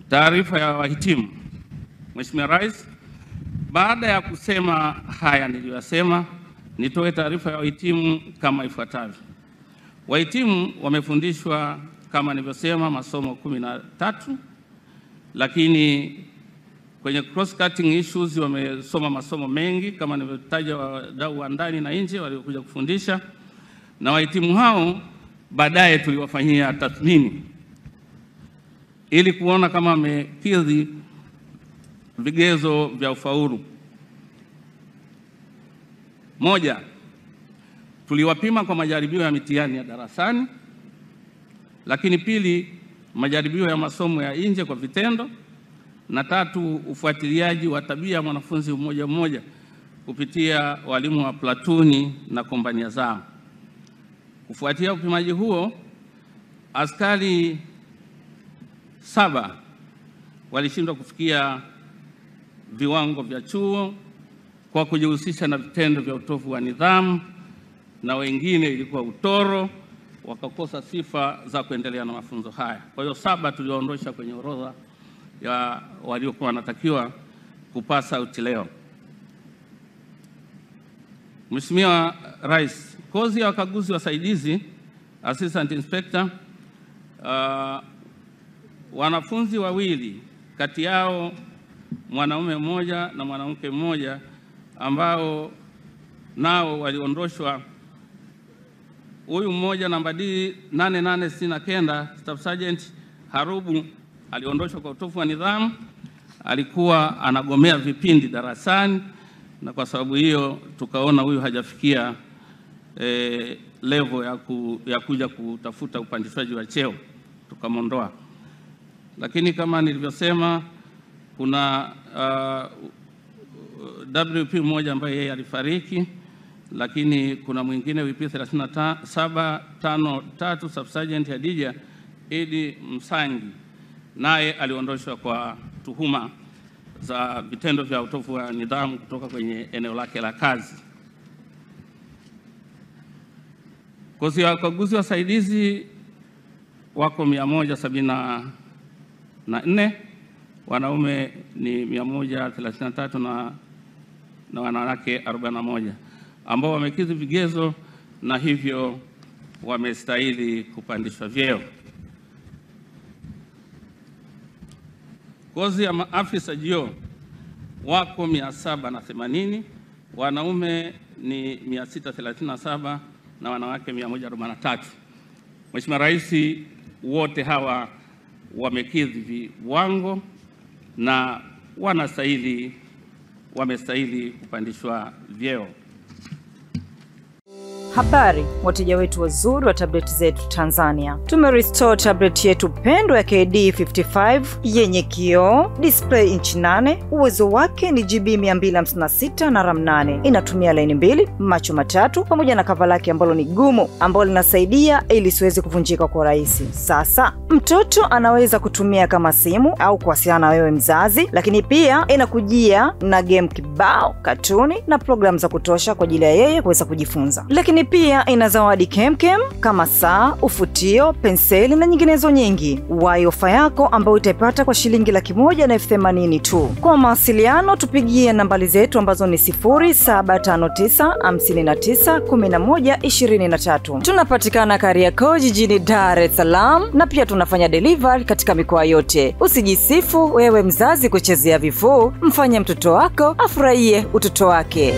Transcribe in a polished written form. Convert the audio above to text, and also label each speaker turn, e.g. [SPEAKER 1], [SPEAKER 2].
[SPEAKER 1] Taarifa ya wahitimu. Mheshimiwa Rais, baada ya kusema haya niliyosema, nitoe taarifa ya wahitimu kama ifuatavyo. Wahitimu wamefundishwa kama nilivyosema masomo 13, lakini kwenye cross cutting issues wamesoma masomo mengi kama nilivyotaja wadau wa ndani na nje waliokuja kufundisha, na wahitimu hao baadaye tuliwafanyia tathmini ili kuona kama wamekidhi vigezo vya ufaulu. Moja, tuliwapima kwa majaribio ya mitihani ya darasani, lakini pili, majaribio ya masomo ya nje kwa vitendo, na tatu, ufuatiliaji wa tabia ya mwanafunzi mmoja mmoja kupitia walimu wa platuni na kompania zao. Kufuatia upimaji huo, askari 7 walishindwa kufikia viwango vya chuo kwa kujihusisha na vitendo vya utovu wa nidhamu, na wengine ilikuwa utoro, wakakosa sifa za kuendelea na mafunzo haya. Kwa hiyo 7 tuliwaondosha kwenye orodha ya waliokuwa wanatakiwa kupasa uti leo. Mheshimiwa Rais, kozi ya wakaguzi wasaidizi assistant inspector, wanafunzi 2 kati yao mwanaume mmoja na mwanamke mmoja ambao nao waliondoshwa. Huyu mmoja namba D 8869 Staff Sergeant Harubu aliondoshwa kwa utovu wa nidhamu, alikuwa anagomea vipindi darasani, na kwa sababu hiyo tukaona huyu hajafikia level ya kuja kutafuta upandishwaji wa cheo, tukamondoa. Lakini kama nilivyosema, kuna WP mmoja ambaye yeye alifariki, lakini kuna mwingine WP 3753 Staff Sergeant Hadija Edi Msangi, naye aliondoshwa kwa tuhuma za vitendo vya utovu wa nidhamu kutoka kwenye eneo lake la kazi. Kozi ya wakaguzi wasaidizi wako 174, wanaume ni 133 na wanawake 41 ambao wamekidhi vigezo na hivyo wamestahili kupandishwa vyeo. Kozi ya maafisa jio wako 780, wanaume ni 637 na wanawake 143. Mheshimiwa Rais, wote hawa wamekidhi viwango na wamestahili kupandishwa vyeo.
[SPEAKER 2] Habari wateja wetu wazuri wa tablet zetu Tanzania. Tumerestore tablet yetu pendwa ya KD55 yenye kioo, display inchi 8, uwezo wake ni GB 256 na RAM 8. Inatumia laini 2, macho matatu pamoja na cover lake ambalo ni gumu, ambalo linasaidia ili siweze kuvunjika kwa urahisi. Sasa mtoto anaweza kutumia kama simu au kuwasiliana na wewe mzazi, lakini pia inakujia na game kibao, katuni na program za kutosha kwa ajili ya yeye kuweza kujifunza. Lakini pia ina zawadi kemkem kama saa, ufutio, penseli na nyinginezo nyingi. Wahi ofa yako ambayo utaipata kwa shilingi 180,000 tu. Kwa mawasiliano tupigie nambari zetu ambazo ni 0759591123. Tunapatikana Kariakoo jijini Dar es Salaam, na pia tunafanya delivery katika mikoa yote. Usijisifu wewe mzazi kuchezea vifuu, mfanye mtoto wako afurahie utoto wake.